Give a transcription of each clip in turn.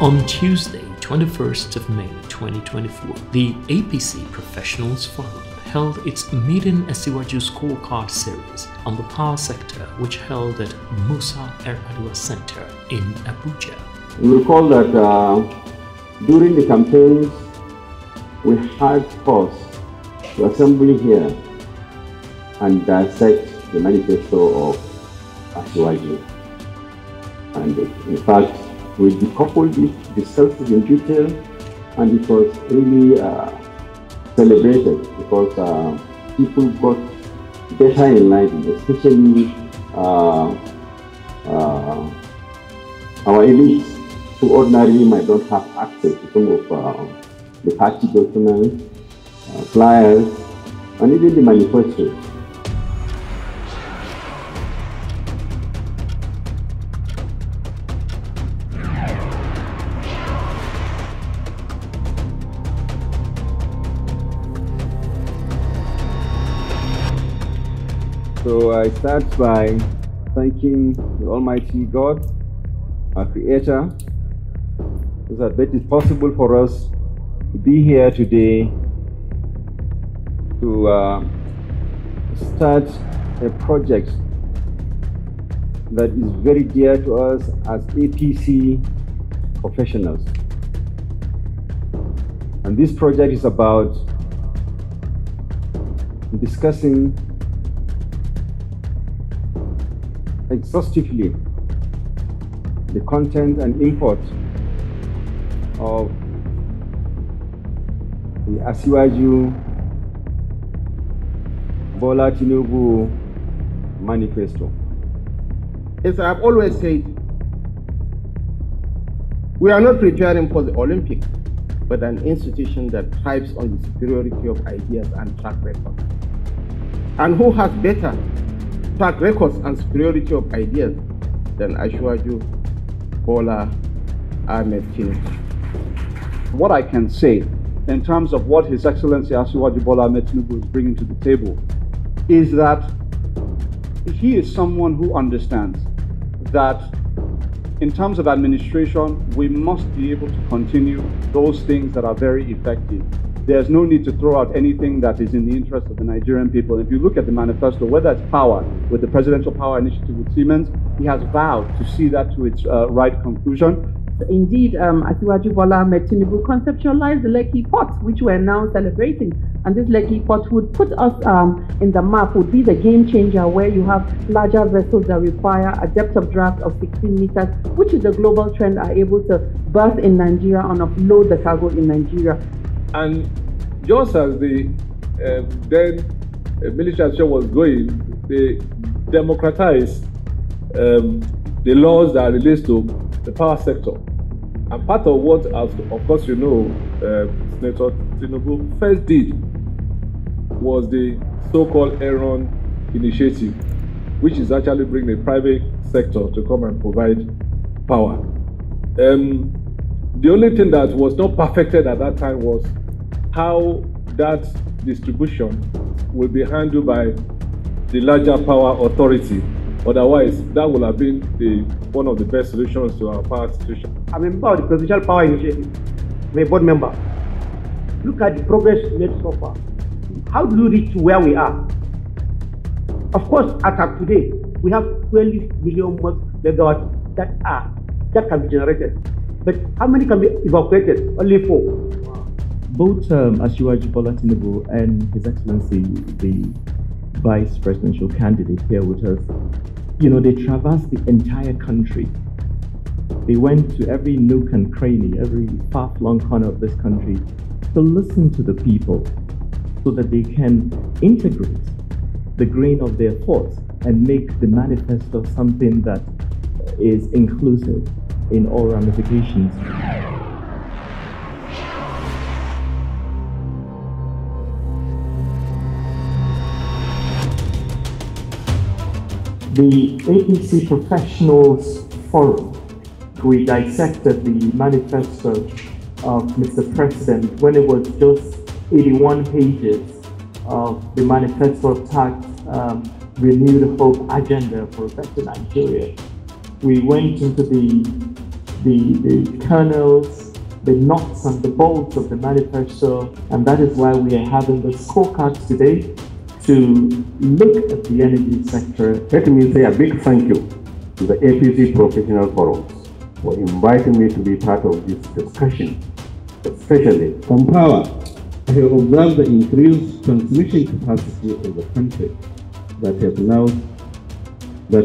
On Tuesday, 21st of May 2024, the APC Professionals Forum held its maiden Asiwaju Scorecard Series on the power sector, which held at Musa Yar'Adua Center in Abuja. You recall that during the campaigns, we had cause to assemble here and dissect the manifesto of Asiwaju. And in fact, we decoupled it, discussed it in detail, and it was really celebrated because people got better enlightened, especially our elites who ordinarily might not have access to some of the party documents, flyers, and even the manifestos. So I start by thanking the Almighty God, our Creator, that it is possible for us to be here today to start a project that is very dear to us as APC professionals. And this project is about discussing exhaustively the content and import of the Asiwaju Bola Tinubu manifesto. As I've always said, we are not preparing for the Olympics, but an institution that thrives on the superiority of ideas and track records. And who has better track records and superiority of ideas than Asiwaju Bola Ahmed Tinubu? What I can say in terms of what His Excellency Asiwaju Bola Ahmed Tinubu is bringing to the table is that he is someone who understands that in terms of administration, we must be able to continue those things that are very effective. There's no need to throw out anything that is in the interest of the Nigerian people. If you look at the manifesto, whether it's power, with the Presidential Power Initiative with Siemens, he has vowed to see that to its right conclusion. Indeed, Asiwaju Bola Ahmed Tinubu conceptualized the Lekki Port, which we're now celebrating. And this Lekki Port would put us in the map, would be the game changer, where you have larger vessels that require a depth of draft of 16 meters, which is the global trend, are able to berth in Nigeria and offload the cargo in Nigeria. And just as the then military action was going, they democratized the laws that relate to the power sector. And part of what, as of course you know, Senator Tinubu first did was the so-called Aaron Initiative, which is actually bringing the private sector to come and provide power. The only thing that was not perfected at that time was how that distribution will be handled by the larger power authority. Otherwise, that would have been one of the best solutions to our power situation. I'm a member of the Presidential Power Initiative. I'm a board member. Look at the progress made so far. How do we reach where we are? Of course, as of today, we have 12 million megawatts that can be generated. But how many can be evacuated? Only 4. Both Asiwaju Bola Tinubu and His Excellency, the Vice Presidential candidate here with us, they traversed the entire country. They went to every nook and cranny, every far-flung corner of this country to listen to the people so that they can integrate the grain of their thoughts and make the manifesto something that is inclusive in all ramifications. The APC Professionals Forum, we dissected the manifesto of Mr. President when it was just 81 pages of the manifesto tagged Renewed Hope Agenda for a Better Nigeria. We went into the the kernels, the nuts and the bolts of the manifesto, and that is why we are having the scorecards today to look at the energy sector. Let me say a big thank you to the APC Professional Forum for inviting me to be part of this discussion, especially on power. I have observed the increased transmission capacity of the country that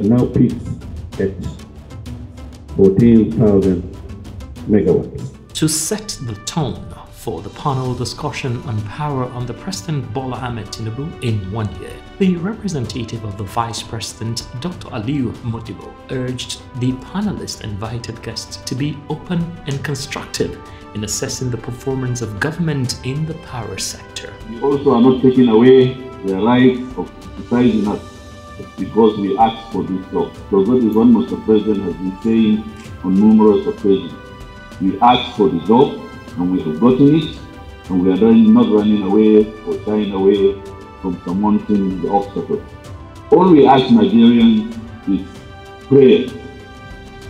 now peaks at 14,000 megawatts. To set the tone for the panel discussion on power under President Bola Ahmed Tinubu in 1 year, the representative of the Vice President, Dr. Aliyu Modibo, urged the panelist invited guests to be open and constructive in assessing the performance of government in the power sector. We also are not taking away the right of criticizing us because we asked for this job. Because that is what Mr. President has been saying on numerous occasions. We asked for the job and we have gotten it, and we are not running away or shying away from surmounting the obstacles. All we ask Nigerians is prayer.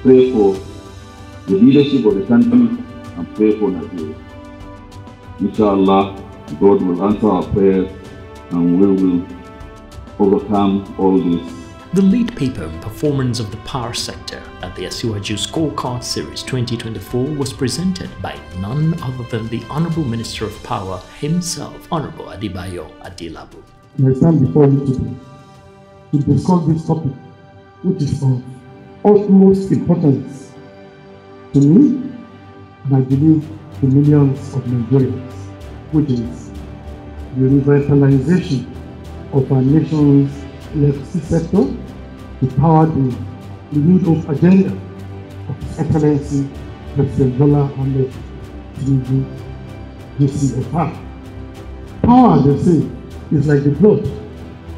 Pray for the leadership of the country and pray for Nigeria. Inshallah, God will answer our prayers and we will overcome all this. The lead paper on performance of the power sector at the Asiwaju Scorecard Series 2024 was presented by none other than the Honorable Minister of Power himself, Honorable Adebayo Adelabu. I stand before you today to discuss this topic, which is of utmost importance to me and I believe to millions of Nigerians, which is the revitalization of our nation's electricity sector to power the renewed agenda of His Excellency President Bola Ahmed Tinubu, GCFR. Power, they say, is like the blood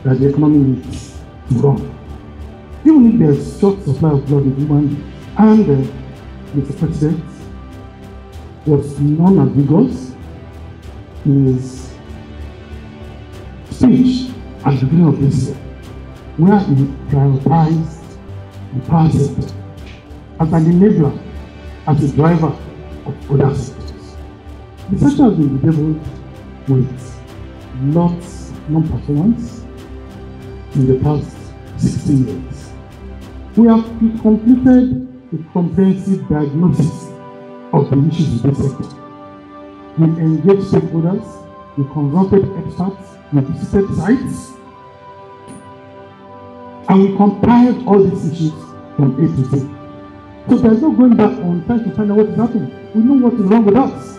that the economy needs to run. Even if there's short supply of blood in human beings, and Mr. President was non-ambiguous in his speech at the beginning of this year, where he prioritized the power sector as an enabler, as a driver of other sectors. The sector has been bedeviled with lots of non-performance in the past 16 years. We have completed a comprehensive diagnosis of the issues in this sector. We engaged stakeholders, we consulted experts, we visited sites, and we compiled all these issues from A to Z. So there's no going back on trying to find out what is happening. We know what is wrong with us.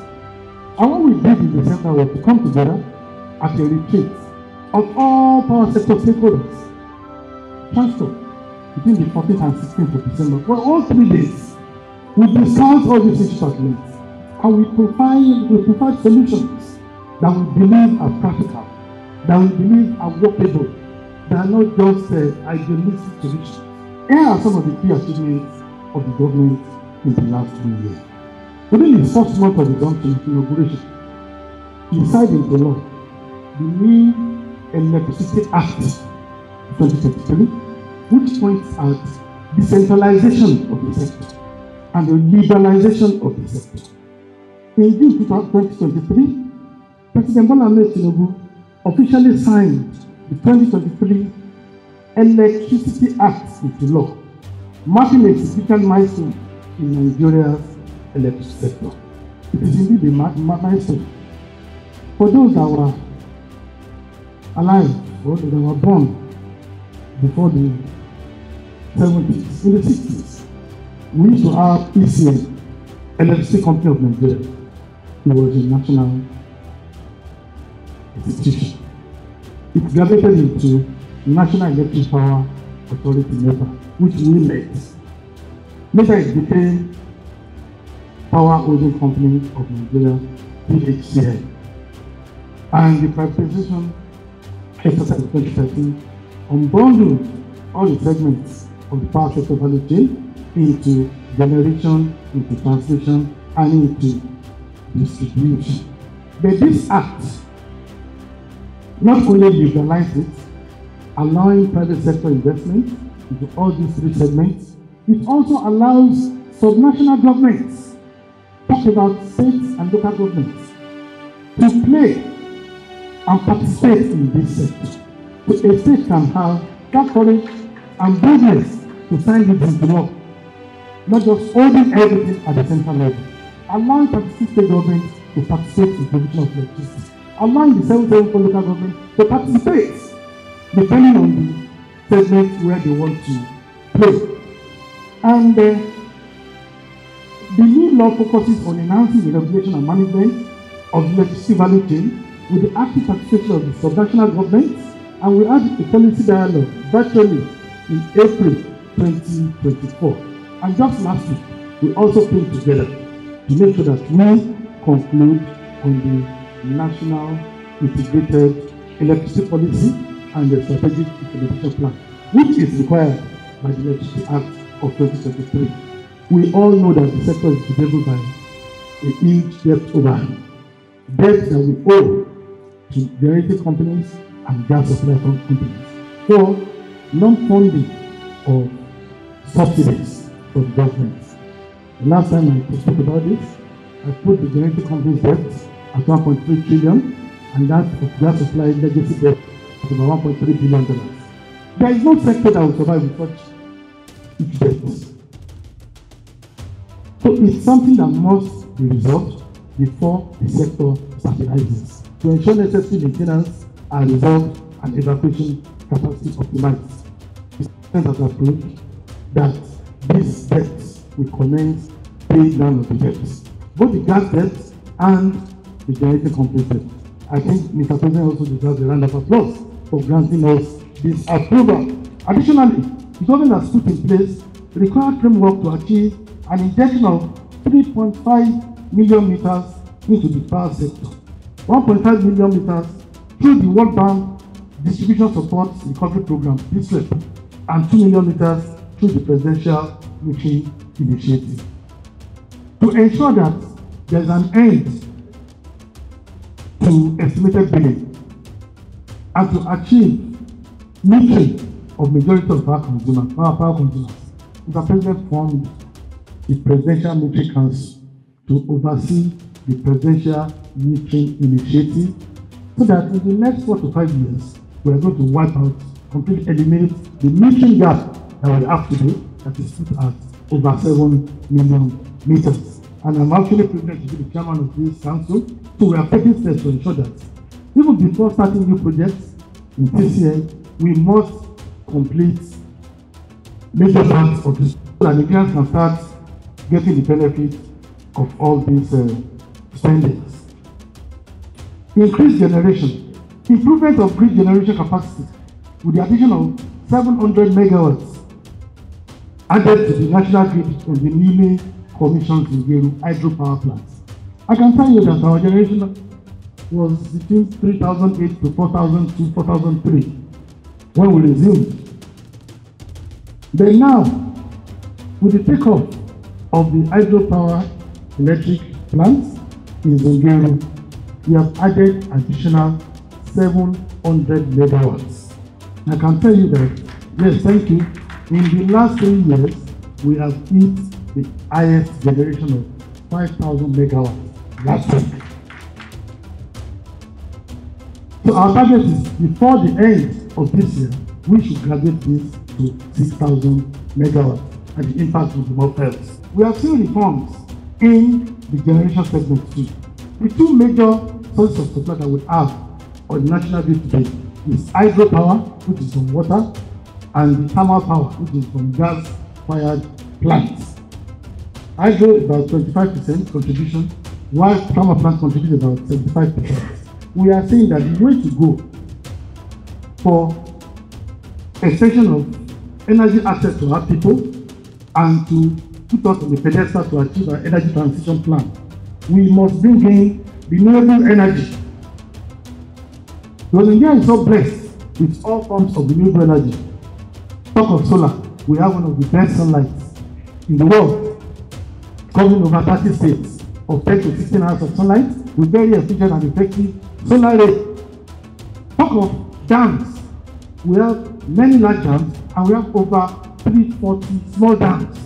And what we did in December was to come together at a retreat of all power sector stakeholders, transport, between the 14th and 16th of December. For all 3 days, we discussed all these issues at length, and we provide solutions that we believe are practical, that we believe are workable, that are not just idealistic solutions. Here are some of the key achievements of the government in the last 2 years. Within the first month of the inauguration, he signed into law the new Electricity Act 2023, which points at decentralization of the sector and the liberalization of the sector. In June 2023, President Bola Ahmed Tinubu officially signed the 2023 Electricity Act into law, marking a significant milestone in Nigeria's electricity sector. It is indeed a milestone for those that were alive or that were born before the 70s, in the 60s. We used to have ECN, Electricity Company of Nigeria. It was a national institution. It graduated into National Electric Power Authority NEPA, which we met. Later it became Power Holding Company of Nigeria, PHCN. And the privatization exercise in 2013 unbundled all the segments of the power sector value chain into generation, into transmission, and into distribution. But this act not only liberalized it, allowing private sector investment into all these 3 segments, it also allows subnational governments, talk about states and local governments, to play and participate in this sector. So a state can have that courage and boldness to sign it into law, not just holding everything at the central level, allowing 36 state governments to participate in provision of electricity, allowing the 774 local governments to participate, depending on the segments where they want to play. And the new law focuses on enhancing the regulation and management of the electricity value chain with the active participation of the subnational governments, and we had a policy dialogue virtually in April 2024. And just last week, we also came together to make sure that we conclude on the National Integrated Electricity Policy and the Strategic Implementation Plan, which is required by the Electricity Act of 2023. We all know that the sector is bedeviled by a huge debt overhang, debt that we owe to generating companies and gas supply companies for non-funding of subsidies from governments. The last time I spoke about this, I put the generating companies' debt at 1.3 trillion, and that of gas supply legacy debt at about $1.3 billion. There is no sector that will survive with such huge debts. So it's something that must be resolved before the sector stabilizes, to ensure necessary maintenance and resolve and evacuation capacity optimized. The government has approved that these debts will commence paying down of the debts, both the gas debts and the generating company debt. I think Mr. President also deserves a round of applause for granting us this approval. Additionally, the government has put in place the required framework to achieve an injection of 3.5 million meters into the power sector, 1.5 million meters through the World Bank Distribution Support Recovery Program, PSREP, and 2 million meters through the Presidential Metering Initiative. To ensure that there is an end to estimated billing and to achieve metering of majority of power consumers, Mr. President formed the Presidential Metering Council to oversee the Presidential Metering Initiative, so that in the next 4 to 5 years, we are going to wipe out, completely eliminate the metering gap that we have today, that is put at over 7 million meters. And I'm actually privileged to be the chairman of this council, so we are taking steps to ensure that even before starting new projects in TCN, we must complete major parts of this, so that Nigerians can start getting the benefit of all these spendings. Increased generation, improvement of grid generation capacity with the addition of 700 megawatts added to the national grid on the newly commissioned Zungeru hydropower plants. I can tell you that our generation was between 2008 to 2002, 2003 when we resumed. Then now, with the takeoff of the hydropower electric plants in Zungeru, we have added additional 700 megawatts. I can tell you that, yes, thank you, in the last 3 years, we have hit the highest generation of 5,000 megawatts last week. So our target is, before the end of this year, we should graduate this to 6,000 megawatts, and the impact will be more felt. We have seen reforms in the generation segment too. The two major sources of supply that we have on the national grid today is hydropower, which is from water, and the thermal power, which is from gas-fired plants. Hydro is about 25% contribution, while thermal plants contribute about 75%. We are saying that the way to go for extension of energy access to our people and to put us on the pedestal to achieve our energy transition plan, we must bring in renewable energy. Because Nigeria is so blessed with all forms of renewable energy. Talk of solar, we have one of the best sunlight in the world, covering over 30 states of 10 to 16 hours of sunlight with very efficient and effective solar rate. Talk of dams, we have many large dams and we have over 340 small dams.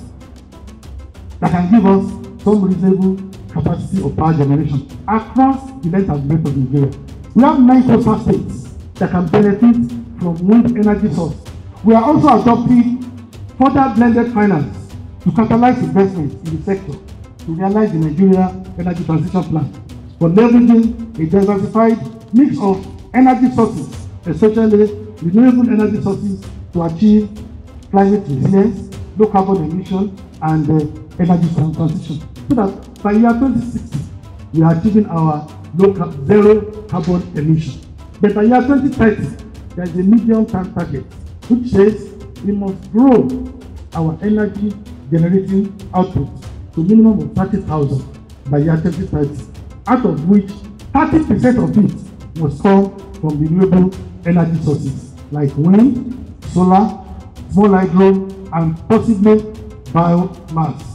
that can give us some reasonable capacity of power generation across the length and breadth of Nigeria. We have 9 coastal states that can benefit from wind energy source. We are also adopting further blended finance to catalyze investments in the sector to realize the Nigeria energy transition plan for leveraging a diversified mix of energy sources, especially renewable energy sources, to achieve climate resilience, low carbon emission, and energy transition. So that by year 2060, we are achieving our zero carbon emission. But by year 2030, there is a medium-term target which says we must grow our energy generating output to a minimum of 30,000 by year 2030, out of which 30% of it must come from renewable energy sources like wind, solar, small hydro, and possibly biomass.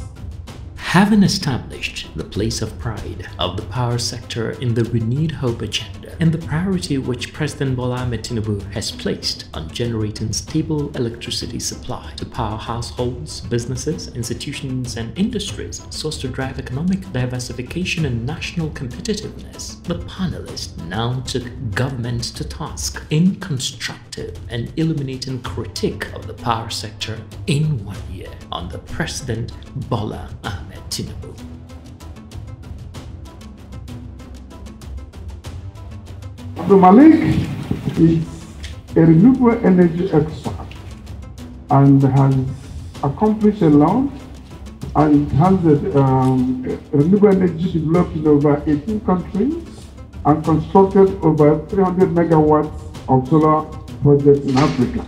Having established the place of pride of the power sector in the renewed hope agenda and the priority which President Bola Ahmed Tinubu has placed on generating stable electricity supply to power households, businesses, institutions, and industries so as to drive economic diversification and national competitiveness, the panelists now took government to task in constructive and illuminating critique of the power sector in 1 year under President Bola Ahmed Tinubu. Abdul Malik is a renewable energy expert and has accomplished a lot and has renewable energy developed in over 18 countries and constructed over 300 megawatts of solar projects in Africa.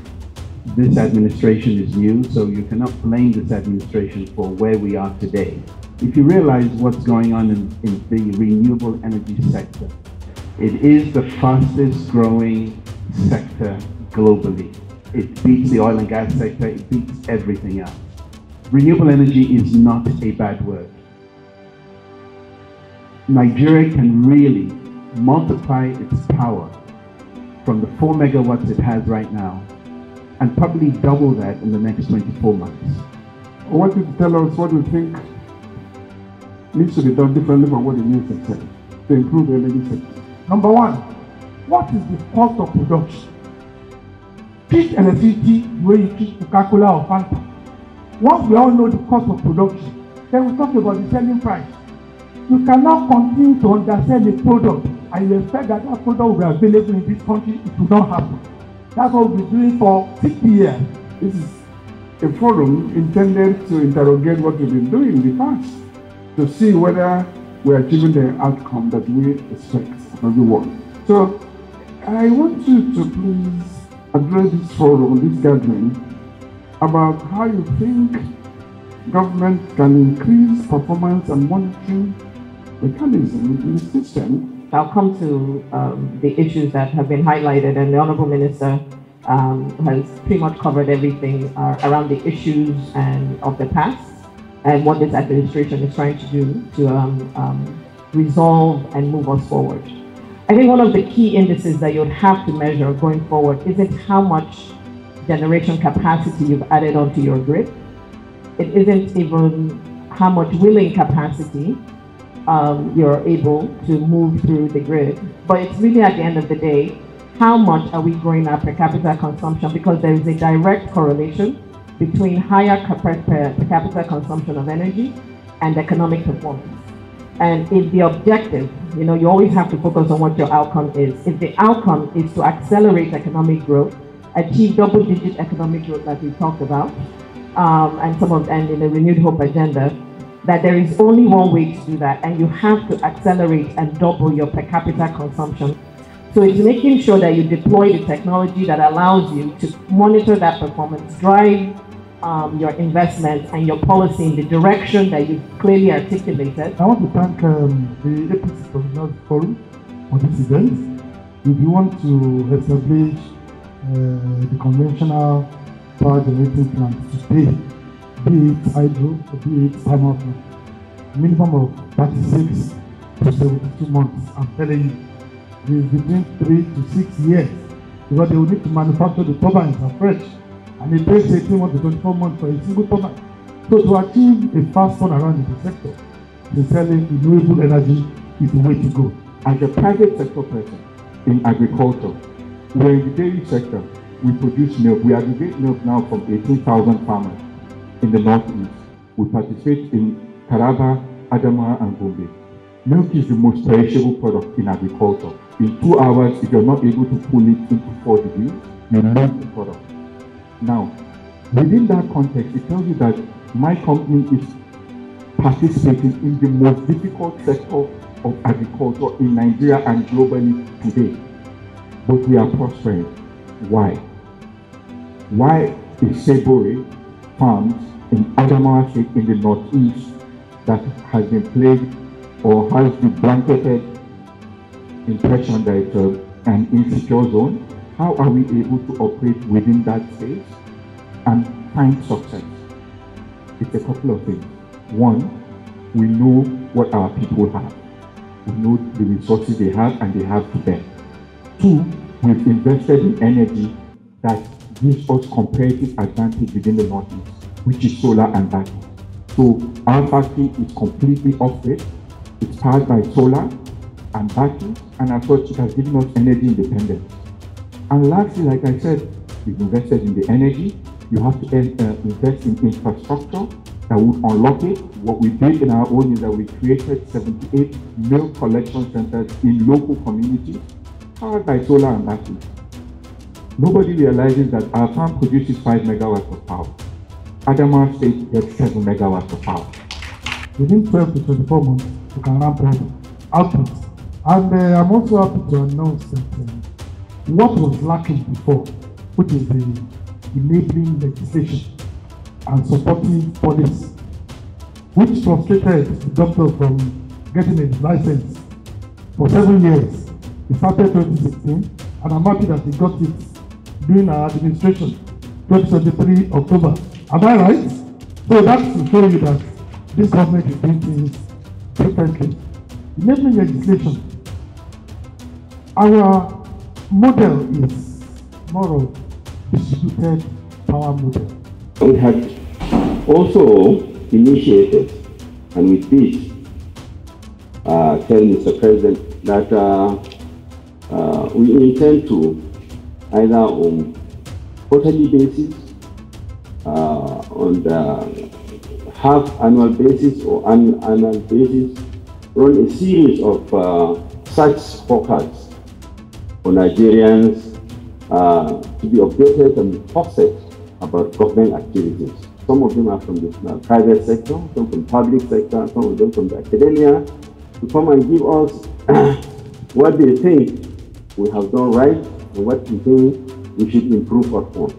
This administration is new, so you cannot blame this administration for where we are today. If you realize what's going on in the renewable energy sector, it is the fastest growing sector globally. It beats the oil and gas sector, it beats everything else. Renewable energy is not a bad word. Nigeria can really multiply its power from the 4 megawatts it has right now and probably double that in the next 24 months. I want you to tell us what you think needs to be done differently from what the minister said to improve the energy sector. Number one, what is the cost of production? Treat electricity where you treat Coca-Cola or Fanta. Once we all know the cost of production, then we talk about the selling price. You cannot continue to undersell a product and you expect that that product will be available in this country. It will not happen. That's what we've been doing for 60 years. This is a forum intended to interrogate what we've been doing in the past, to see whether we're achieving the outcome that we expect of everyone. So I want you to please address this forum, this gathering, about how you think government can increase performance and monitoring mechanism within the system. I'll come to the issues that have been highlighted, and the Honourable Minister has pretty much covered everything around the issues and of the past and what this administration is trying to do to resolve and move us forward. I think one of the key indices that you'd have to measure going forward isn't how much generation capacity you've added onto your grid. It isn't even how much willing capacity you're able to move through the grid, but it's really at the end of the day, how much are we growing our per capita consumption, because there is a direct correlation between higher per capita consumption of energy and economic performance. And if the objective, you always have to focus on what your outcome is. If the outcome is to accelerate economic growth, achieve double-digit economic growth that we talked about, and in the Renewed Hope agenda, that there is only one way to do that, and you have to accelerate and double your per capita consumption. So it's making sure that you deploy the technology that allows you to monitor that performance, drive your investments and your policy in the direction that you've clearly articulated. I want to thank the APC Professionals Forum for this event. If you want to establish the conventional power generating plants today, be it hydro, be it thermal plant, minimum of 36 to 72 months. I'm telling you, it's between 3 to 6 years, because they will need to manufacture the turbines afresh, and it takes 18 months to 24 months for a single turbine. So to achieve a fast turnaround in the sector, sincerely, renewable energy is the way to go. As a private sector person in agriculture, we're in the dairy sector. We produce milk. We aggregate milk now from 18,000 farmers in the northeast. We participate in Taraba, Adamawa, and Gombe. Milk is the most perishable product in agriculture. In 2 hours, if you're not able to pull it into 4 degrees, you lose the product. Now, within that context, it tells you that my company is participating in the most difficult sector of agriculture in Nigeria and globally today. But we are prospering. Why? Why is Sebore farms in Adamawa State in the northeast that has been plagued or has the blanketed impression that it's an insecure zone? How are we able to operate within that space and find success? It's a couple of things. One, we know what our people have. We know the resources they have and they have to bear. Two, we've invested in energy that gives us comparative advantage within the Northeast, which is solar and battery. So our factory is completely off-grid. It's powered by solar and batteries, and as such, it has given us energy independence. And lastly, like I said, we've invested in the energy. You have to invest in infrastructure that would unlock it. What we did in our own is that we created 78 milk collection centers in local communities, powered by solar and battery. Nobody realizes that our farm produces 5 megawatts of power. Adamawa State gets 7 megawatts of power. Within 12 to 24 months, we can ramp up output. And I'm also happy to announce that what was lacking before, which is the enabling legislation and supporting policy, which frustrated the doctor from getting a license for 7 years. He started 2016, and I'm happy that he got it during our administration, 2023 October. Am I right? So that's to show you that this government is doing things differently. Enabling legislation. Our model is more of distributed power model. We had also initiated, and with this, tell Mr. President that we intend to either on quarterly basis, on the half-annual basis or annual basis, run a series of such scorecards for Nigerians to be updated and posted about government activities. Some of them are from the private sector, some from public sector, some of them from the academia, to come and give us what they think we have done right and what we think we should improve upon.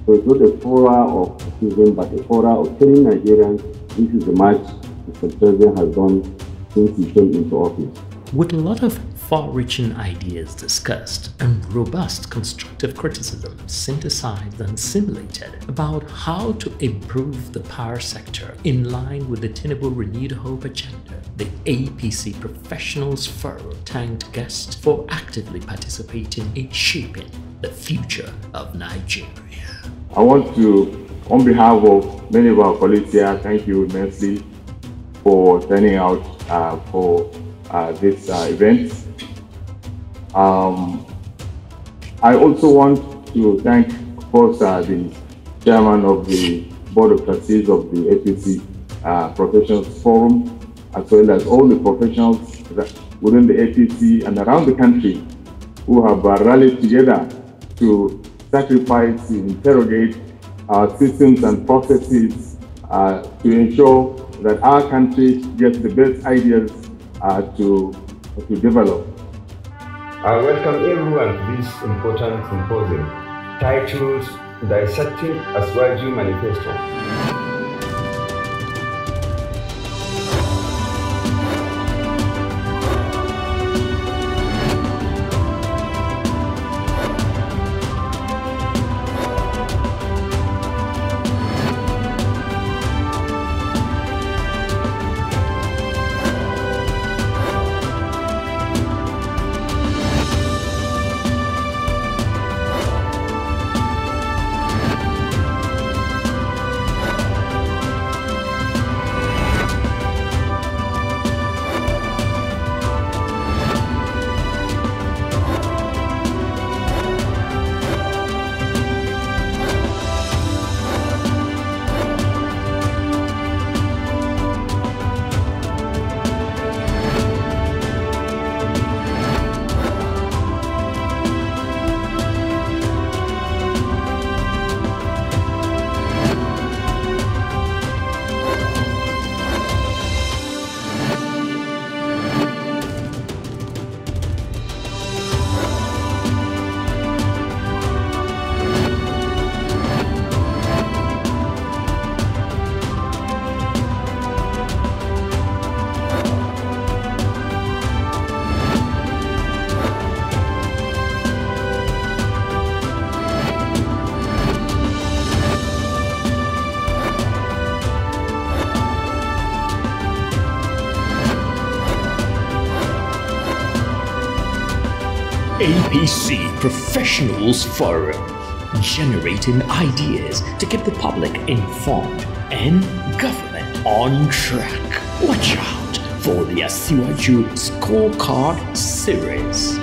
So it's not a fora of accusing, but a fora of telling Nigerians this is the match Mr. President has done since he came into office. With a lot of far-reaching ideas discussed and robust constructive criticism synthesized and simulated about how to improve the power sector in line with the Tinubu Renewed Hope agenda, the APC Professionals Forum thanked guests for actively participating in shaping the future of Nigeria. I want to, on behalf of many of our colleagues here, thank you immensely for turning out for this event. I also want to thank, of course, the chairman of the Board of Trustees of the APC Professionals Forum, as well as all the professionals within the APC and around the country who have rallied together to sacrifice, to interrogate our systems and processes to ensure that our country gets the best ideas to develop. I welcome everyone to this important symposium titled Dissecting Asiwaju Manifesto. APC Professionals Forum, generating ideas to keep the public informed and government on track. Watch out for the Asiwaju Scorecard Series.